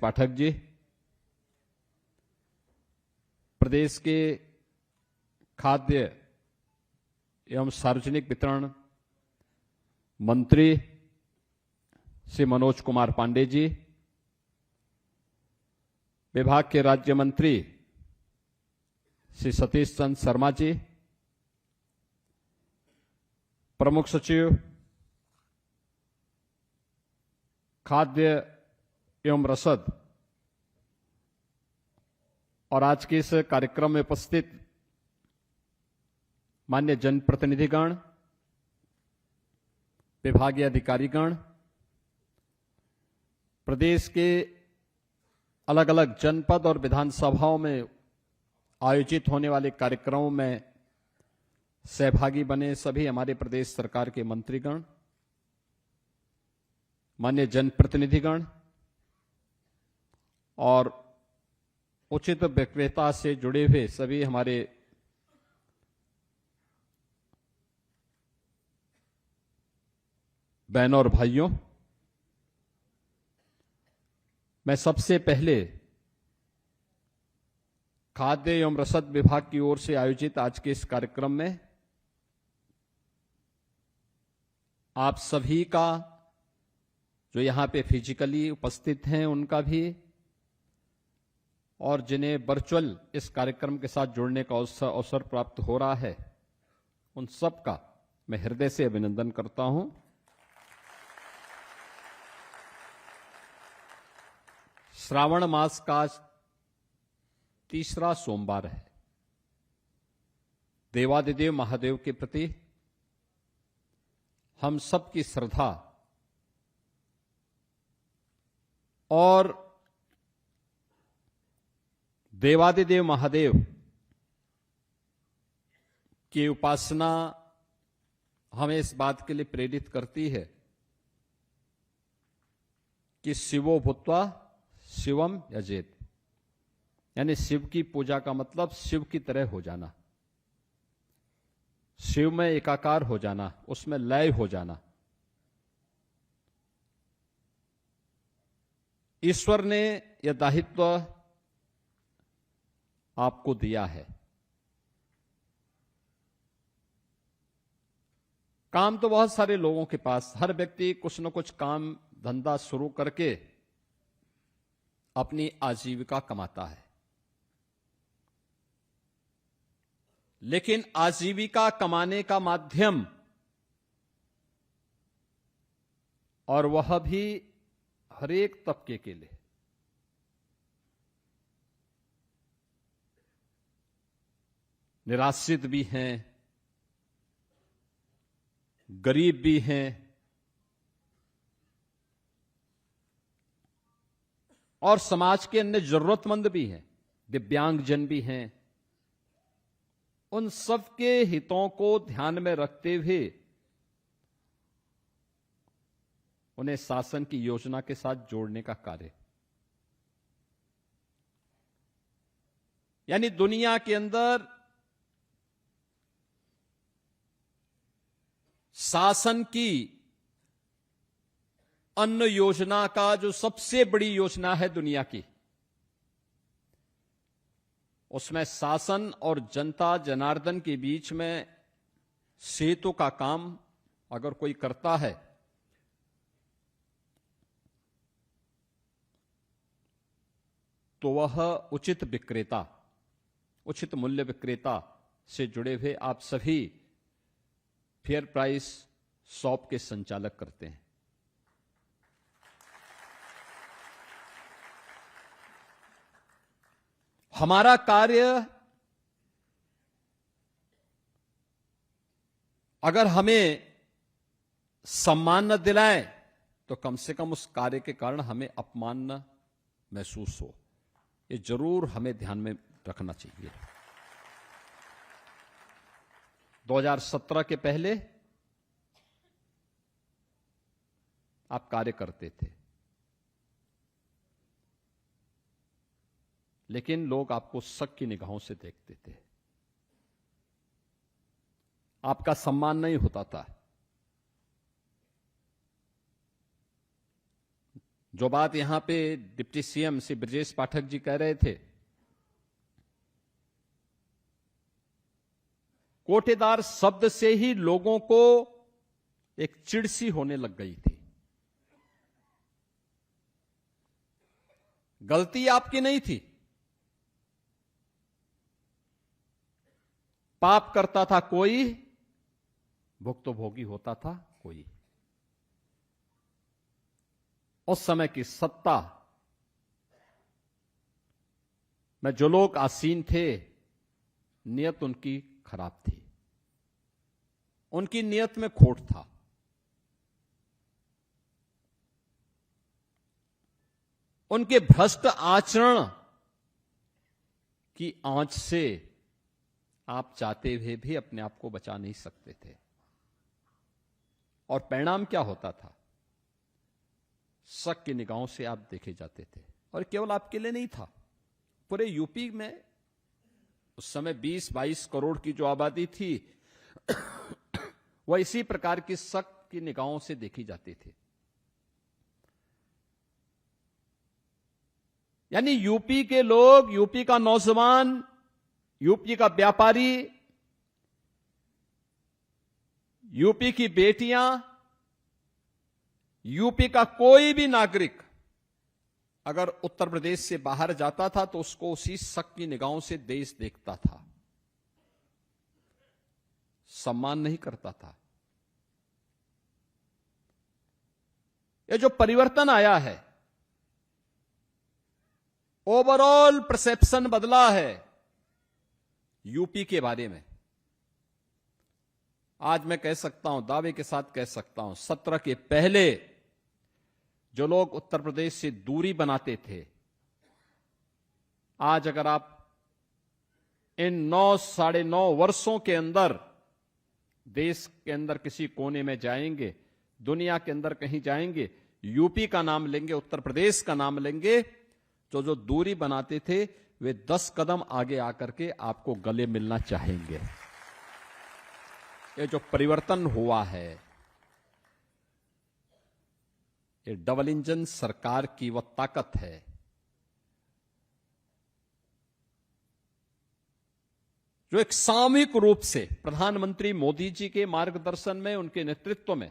पाठक जी, प्रदेश के खाद्य एवं सार्वजनिक वितरण मंत्री श्री मनोज कुमार पांडे जी, विभाग के राज्य मंत्री श्री सतीश चंद्र शर्मा जी, प्रमुख सचिव खाद्य एवं रसद और आज के इस कार्यक्रम में उपस्थित मान्य जनप्रतिनिधिगण, विभागीय अधिकारीगण, प्रदेश के अलग अलग जनपद और विधानसभाओं में आयोजित होने वाले कार्यक्रमों में सहभागी बने सभी हमारे प्रदेश सरकार के मंत्रीगण, मान्य जनप्रतिनिधिगण और उचित विक्रेता से जुड़े हुए सभी हमारे बहनों और भाइयों, मैं सबसे पहले खाद्य एवं रसद विभाग की ओर से आयोजित आज के इस कार्यक्रम में आप सभी का, जो यहां पे फिजिकली उपस्थित हैं उनका भी, और जिन्हें वर्चुअल इस कार्यक्रम के साथ जुड़ने का अवसर प्राप्त हो रहा है, उन सब का मैं हृदय से अभिनंदन करता हूं। श्रावण मास का तीसरा सोमवार है। देवादिदेव महादेव के प्रति हम सबकी श्रद्धा और देवादिदेव महादेव की उपासना हमें इस बात के लिए प्रेरित करती है कि शिवो भूत्वा शिवम यजेत, यानी शिव की पूजा का मतलब शिव की तरह हो जाना, शिव में एकाकार हो जाना, उसमें लय हो जाना। ईश्वर ने यह दायित्व आपको दिया है। काम तो बहुत सारे लोगों के पास, हर व्यक्ति कुछ न कुछ काम धंधा शुरू करके अपनी आजीविका कमाता है, लेकिन आजीविका कमाने का माध्यम, और वह भी हर एक तबके के लिए, निराश्रित भी हैं, गरीब भी हैं और समाज के अन्य जरूरतमंद भी हैं, दिव्यांगजन भी हैं। उन सबके हितों को ध्यान में रखते हुए उन्हें शासन की योजना के साथ जोड़ने का कार्य, यानी दुनिया के अंदर शासन की अन्न योजना का जो सबसे बड़ी योजना है दुनिया की, उसमें शासन और जनता जनार्दन के बीच में सेतु का काम अगर कोई करता है तो वह उचित विक्रेता, उचित मूल्य विक्रेता से जुड़े हुए आप सभी फेयर प्राइस शॉप के संचालक करते हैं। हमारा कार्य, अगर हमें सम्मान न दिलाए तो कम से कम उस कार्य के कारण हमें अपमान न महसूस हो, ये जरूर हमें ध्यान में रखना चाहिए। 2017 के पहले आप कार्य करते थे, लेकिन लोग आपको शक की निगाहों से देखते थे, आपका सम्मान नहीं होता था। जो बात यहां पे डिप्टी सीएम श्री ब्रजेश पाठक जी कह रहे थे, कोटेदार शब्द से ही लोगों को एक चिड़सी होने लग गई थी। गलती आपकी नहीं थी, पाप करता था कोई, भुक्तभोगी होता था कोई। उस समय की सत्ता में जो लोग आसीन थे, नियत उनकी खराब थी, उनकी नियत में खोट था। उनके भ्रष्ट आचरण की आंच से आप चाहते हुए भी अपने आप को बचा नहीं सकते थे। और परिणाम क्या होता था? शक की निगाहों से आप देखे जाते थे। और केवल आपके लिए नहीं था, पूरे यूपी में उस समय 20-22 करोड़ की जो आबादी थी वह इसी प्रकार की शक की निगाहों से देखी जाती थी। यानी यूपी के लोग, यूपी का नौजवान, यूपी का व्यापारी, यूपी की बेटियां, यूपी का कोई भी नागरिक अगर उत्तर प्रदेश से बाहर जाता था तो उसको उसी शक की निगाहों से देश देखता था, सम्मान नहीं करता था। ये जो परिवर्तन आया है, ओवरऑल परसेप्शन बदला है यूपी के बारे में। आज मैं कह सकता हूं, दावे के साथ कह सकता हूं, 17 के पहले जो लोग उत्तर प्रदेश से दूरी बनाते थे, आज अगर आप इन 9-9.5 वर्षों के अंदर देश के अंदर किसी कोने में जाएंगे, दुनिया के अंदर कहीं जाएंगे, यूपी का नाम लेंगे, उत्तर प्रदेश का नाम लेंगे, तो जो दूरी बनाते थे वे 10 कदम आगे आकर के आपको गले मिलना चाहेंगे। ये जो परिवर्तन हुआ है, ये डबल इंजन सरकार की वह ताकत है जो एक सामूहिक रूप से प्रधानमंत्री मोदी जी के मार्गदर्शन में, उनके नेतृत्व में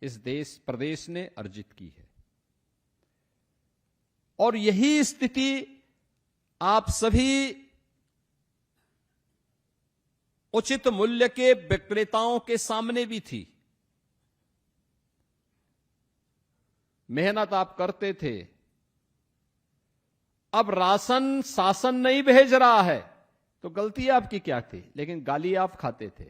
इस प्रदेश ने अर्जित की है। और यही स्थिति आप सभी उचित मूल्य के विक्रेताओं के सामने भी थी। मेहनत आप करते थे, अब राशन शासन नहीं भेज रहा है तो गलती आपकी क्या थी, लेकिन गाली आप खाते थे।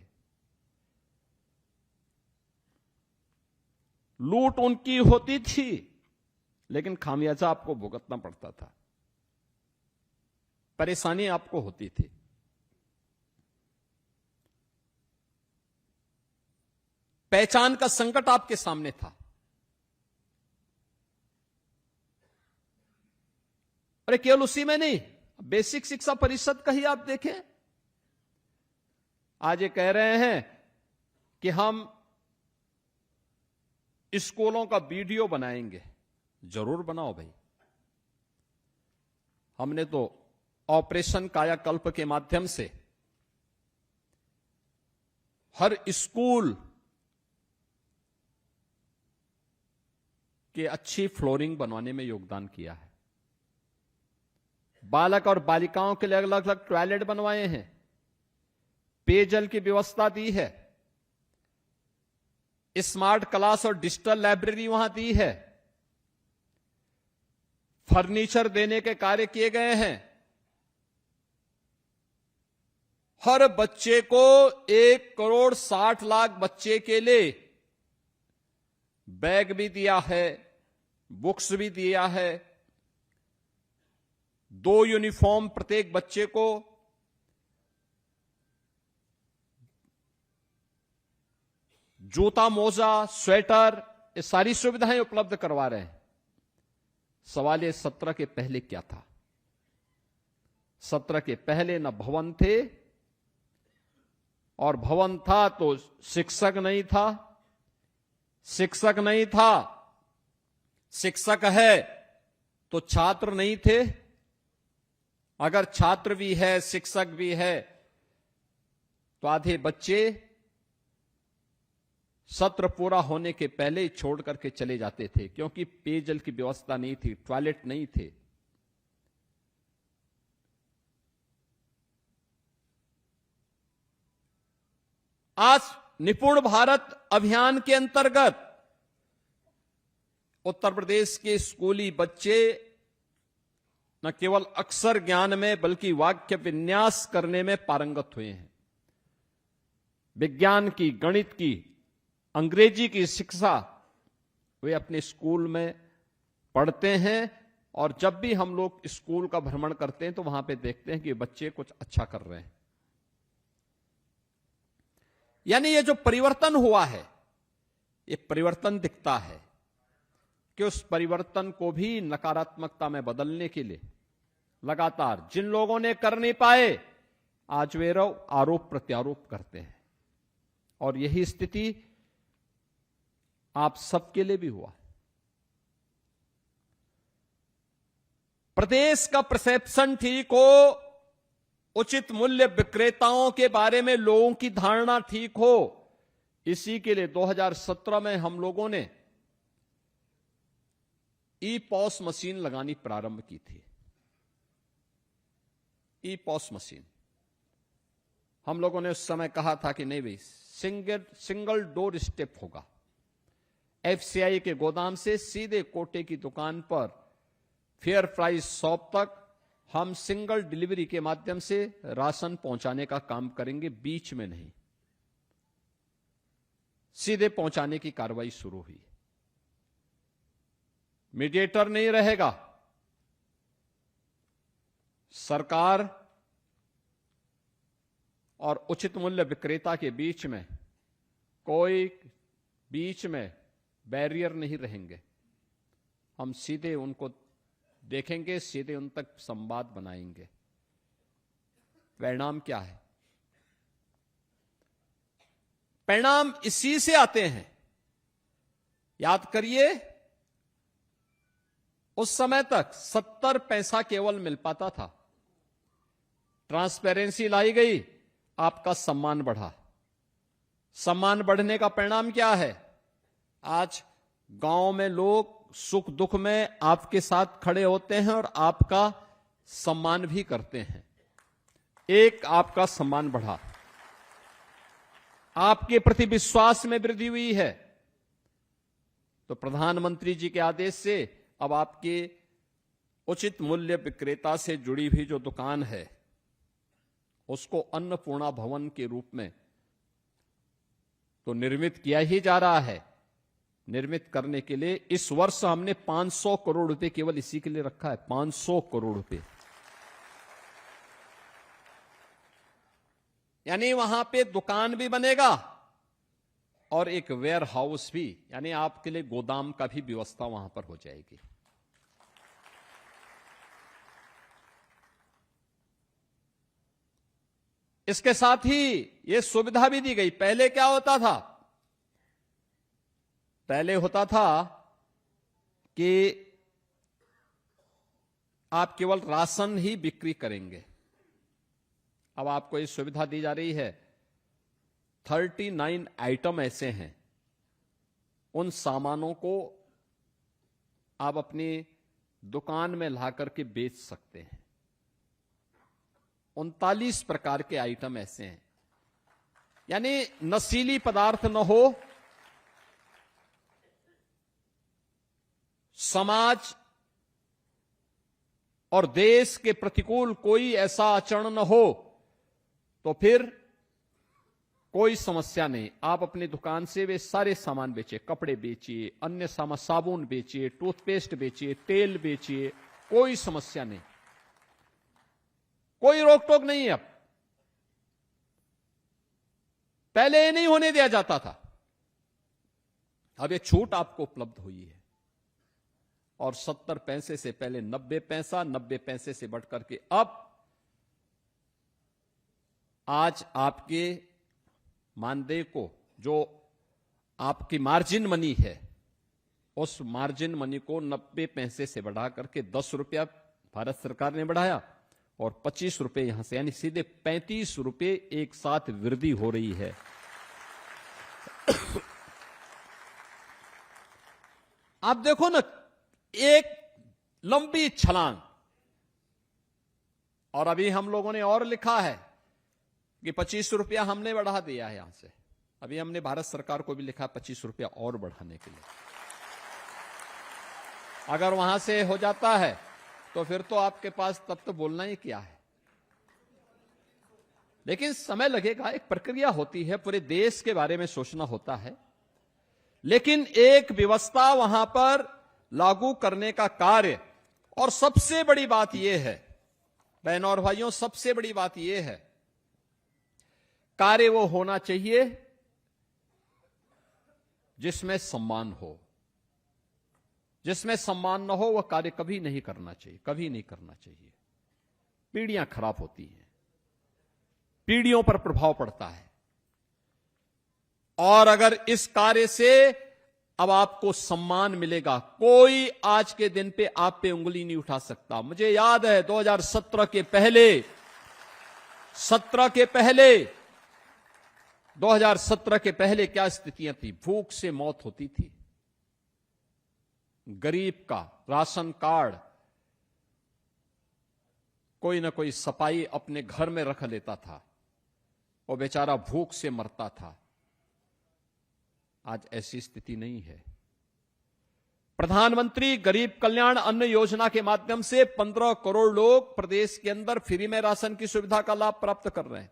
लूट उनकी होती थी लेकिन खामियाजा आपको भुगतना पड़ता था, परेशानी आपको होती थी। पहचान का संकट आपके सामने था। अरे केवल उसी में नहीं, बेसिक शिक्षा परिषद का ही आप देखें, आज ये कह रहे हैं कि हम स्कूलों का वीडियो बनाएंगे। जरूर बनाओ भाई। हमने तो ऑपरेशन कायाकल्प के माध्यम से हर स्कूल के अच्छी फ्लोरिंग बनवाने में योगदान किया है। बालक और बालिकाओं के लिए अलग अलग टॉयलेट बनवाए हैं, पेयजल की व्यवस्था दी है, स्मार्ट क्लास और डिजिटल लाइब्रेरी वहां दी है, फर्नीचर देने के कार्य किए गए हैं। हर बच्चे को 1,60,00,000 बच्चे के लिए बैग भी दिया है, बुक्स भी दिया है, 2 यूनिफॉर्म प्रत्येक बच्चे को, जूता, मोजा, स्वेटर, ये सारी सुविधाएं उपलब्ध करवा रहे हैं। सवाल ये 17 के पहले क्या था? 17 के पहले न भवन थे, और भवन था तो शिक्षक नहीं था, शिक्षक नहीं था शिक्षक है तो छात्र नहीं थे, अगर छात्र भी है शिक्षक भी है तो आधे बच्चे सत्र पूरा होने के पहले ही छोड़ करके चले जाते थे, क्योंकि पेयजल की व्यवस्था नहीं थी, टॉयलेट नहीं थे। आज निपुण भारत अभियान के अंतर्गत उत्तर प्रदेश के स्कूली बच्चे न केवल अक्षर ज्ञान में बल्कि वाक्य विन्यास करने में पारंगत हुए हैं। विज्ञान की, गणित की, अंग्रेजी की शिक्षा वे अपने स्कूल में पढ़ते हैं, और जब भी हम लोग स्कूल का भ्रमण करते हैं तो वहां पे देखते हैं कि बच्चे कुछ अच्छा कर रहे हैं। यानी ये जो परिवर्तन हुआ है, ये परिवर्तन दिखता है कि उस परिवर्तन को भी नकारात्मकता में बदलने के लिए लगातार जिन लोगों ने कर नहीं पाए, आज वे आरोप प्रत्यारोप करते हैं, और यही स्थिति आप सबके लिए भी हुआ। प्रदेश का परसेप्शन ठीक हो, उचित मूल्य विक्रेताओं के बारे में लोगों की धारणा ठीक हो, इसी के लिए 2017 में हम लोगों ने ई पॉस मशीन लगानी प्रारंभ की थी। ई पॉस मशीन हम लोगों ने उस समय कहा था कि नहीं भाई, सिंगल डोर स्टेप होगा। एफसीआई के गोदाम से सीधे कोटे की दुकान पर फेयर प्राइस शॉप तक हम सिंगल डिलीवरी के माध्यम से राशन पहुंचाने का काम करेंगे, बीच में नहीं, सीधे पहुंचाने की कार्रवाई शुरू हुई। मीडिएटर नहीं रहेगा, सरकार और उचित मूल्य विक्रेता के बीच में कोई बैरियर नहीं रहेंगे। हम सीधे उनको देखेंगे, सीधे उन तक संवाद बनाएंगे। परिणाम क्या है? परिणाम इसी से आते हैं। याद करिए, उस समय तक 70 पैसा केवल मिल पाता था। ट्रांसपेरेंसी लाई गई, आपका सम्मान बढ़ा। सम्मान बढ़ने का परिणाम क्या है? आज गांव में लोग सुख दुख में आपके साथ खड़े होते हैं और आपका सम्मान भी करते हैं। एक, आपका सम्मान बढ़ा, आपके प्रति विश्वास में वृद्धि हुई है। तो प्रधानमंत्री जी के आदेश से अब आपके उचित मूल्य विक्रेता से जुड़ी हुई जो दुकान है, उसको अन्नपूर्णा भवन के रूप में तो निर्मित किया ही जा रहा है। निर्मित करने के लिए इस वर्ष हमने 500 करोड़ रुपए केवल इसी के लिए रखा है। 500 करोड़ रुपए, यानी वहां पे दुकान भी बनेगा और एक वेयर हाउस भी, यानी आपके लिए गोदाम का भी व्यवस्था वहां पर हो जाएगी। इसके साथ ही यह सुविधा भी दी गई। पहले क्या होता था? पहले होता था कि आप केवल राशन ही बिक्री करेंगे। अब आपको यह सुविधा दी जा रही है। 39 आइटम ऐसे हैं, उन सामानों को आप अपनी दुकान में ला करके बेच सकते हैं। 39 प्रकार के आइटम ऐसे हैं, यानी नशीली पदार्थ न हो, समाज और देश के प्रतिकूल कोई ऐसा आचरण न हो, तो फिर कोई समस्या नहीं। आप अपनी दुकान से वे सारे सामान बेचिए, कपड़े बेचिए, अन्य सामान, साबुन बेचिए, टूथपेस्ट बेचिए, तेल बेचिए, कोई समस्या नहीं, कोई रोक टोक नहीं है। अब पहले ये नहीं होने दिया जाता था, अब ये छूट आपको उपलब्ध हुई है। और 70 पैसे से पहले 90 पैसा, 90 पैसे से बढ़कर के अब आज आपके मानदेय को, जो आपकी मार्जिन मनी है, उस मार्जिन मनी को 90 पैसे से बढ़ा करके 10 रुपया भारत सरकार ने बढ़ाया और 25 रुपए यहां से, यानी सीधे 35 रुपए एक साथ वृद्धि हो रही है। आप देखो ना, एक लंबी छलांग। और अभी हम लोगों ने और लिखा है कि 25 रुपया हमने बढ़ा दिया है यहां से। अभी हमने भारत सरकार को भी लिखा 25 रुपया और बढ़ाने के लिए। अगर वहां से हो जाता है तो फिर तो आपके पास तब तो बोलना ही क्या है। लेकिन समय लगेगा, एक प्रक्रिया होती है, पूरे देश के बारे में सोचना होता है। लेकिन एक व्यवस्था वहां पर लागू करने का कार्य, और सबसे बड़ी बात यह है बहनों और भाइयों, सबसे बड़ी बात यह है, कार्य वो होना चाहिए जिसमें सम्मान हो। जिसमें सम्मान न हो वह कार्य कभी नहीं करना चाहिए, कभी नहीं करना चाहिए। पीढ़ियां खराब होती हैं, पीढ़ियों पर प्रभाव पड़ता है। और अगर इस कार्य से अब आपको सम्मान मिलेगा, कोई आज के दिन पे आप पे उंगली नहीं उठा सकता। मुझे याद है 2017 के पहले 2017 के पहले क्या स्थितियां थी। भूख से मौत होती थी, गरीब का राशन कार्ड कोई ना कोई सपाई अपने घर में रख लेता था, वो बेचारा भूख से मरता था। आज ऐसी स्थिति नहीं है। प्रधानमंत्री गरीब कल्याण अन्न योजना के माध्यम से 15 करोड़ लोग प्रदेश के अंदर फ्री में राशन की सुविधा का लाभ प्राप्त कर रहे हैं।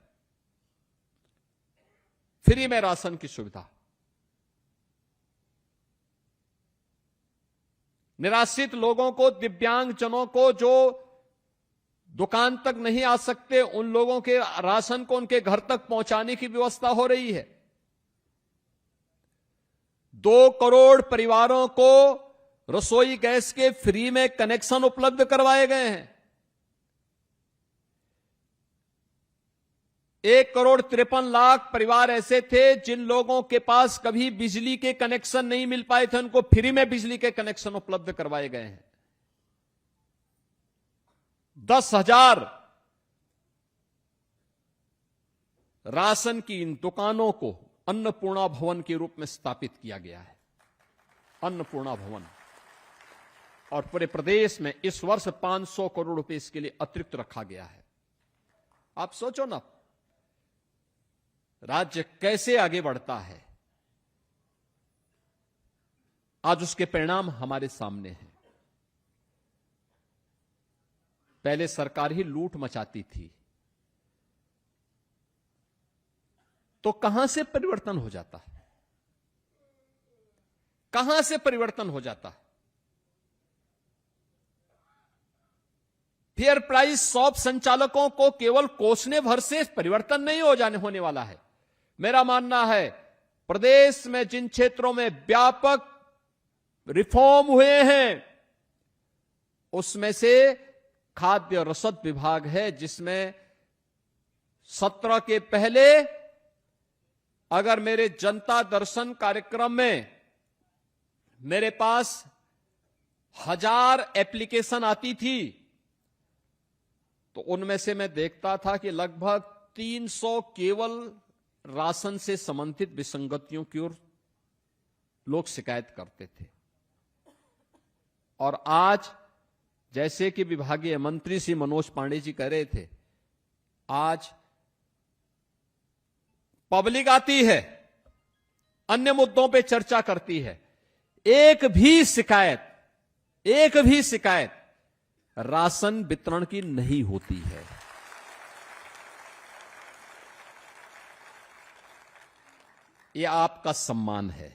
फ्री में राशन की सुविधा। निराश्रित लोगों को, दिव्यांगजनों को जो दुकान तक नहीं आ सकते, उन लोगों के राशन को उनके घर तक पहुंचाने की व्यवस्था हो रही है। 2 करोड़ परिवारों को रसोई गैस के फ्री में कनेक्शन उपलब्ध करवाए गए हैं। 1,53,00,000 परिवार ऐसे थे जिन लोगों के पास कभी बिजली के कनेक्शन नहीं मिल पाए थे, उनको फ्री में बिजली के कनेक्शन उपलब्ध करवाए गए हैं। 10,000 राशन की इन दुकानों को अन्नपूर्णा भवन के रूप में स्थापित किया गया है। अन्नपूर्णा भवन। और पूरे प्रदेश में इस वर्ष 500 करोड़ रुपए इसके लिए अतिरिक्त रखा गया है। आप सोचो ना, राज्य कैसे आगे बढ़ता है। आज उसके परिणाम हमारे सामने हैं। पहले सरकार ही लूट मचाती थी, तो कहां से परिवर्तन हो जाता है, कहां से परिवर्तन हो जाता है। फेयर प्राइस शॉप संचालकों को केवल कोसने भर से परिवर्तन नहीं होने वाला है। मेरा मानना है प्रदेश में जिन क्षेत्रों में व्यापक रिफॉर्म हुए हैं, उसमें से खाद्य रसद विभाग है, जिसमें 17 के पहले अगर मेरे जनता दर्शन कार्यक्रम में मेरे पास 1000 एप्लीकेशन आती थी, तो उनमें से मैं देखता था कि लगभग 300 केवल राशन से संबंधित विसंगतियों की ओर लोग शिकायत करते थे। और आज जैसे कि विभागीय मंत्री श्री मनोज पांडे जी कह रहे थे, आज पब्लिक आती है, अन्य मुद्दों पे चर्चा करती है, एक भी शिकायत राशन वितरण की नहीं होती है। यह आपका सम्मान है।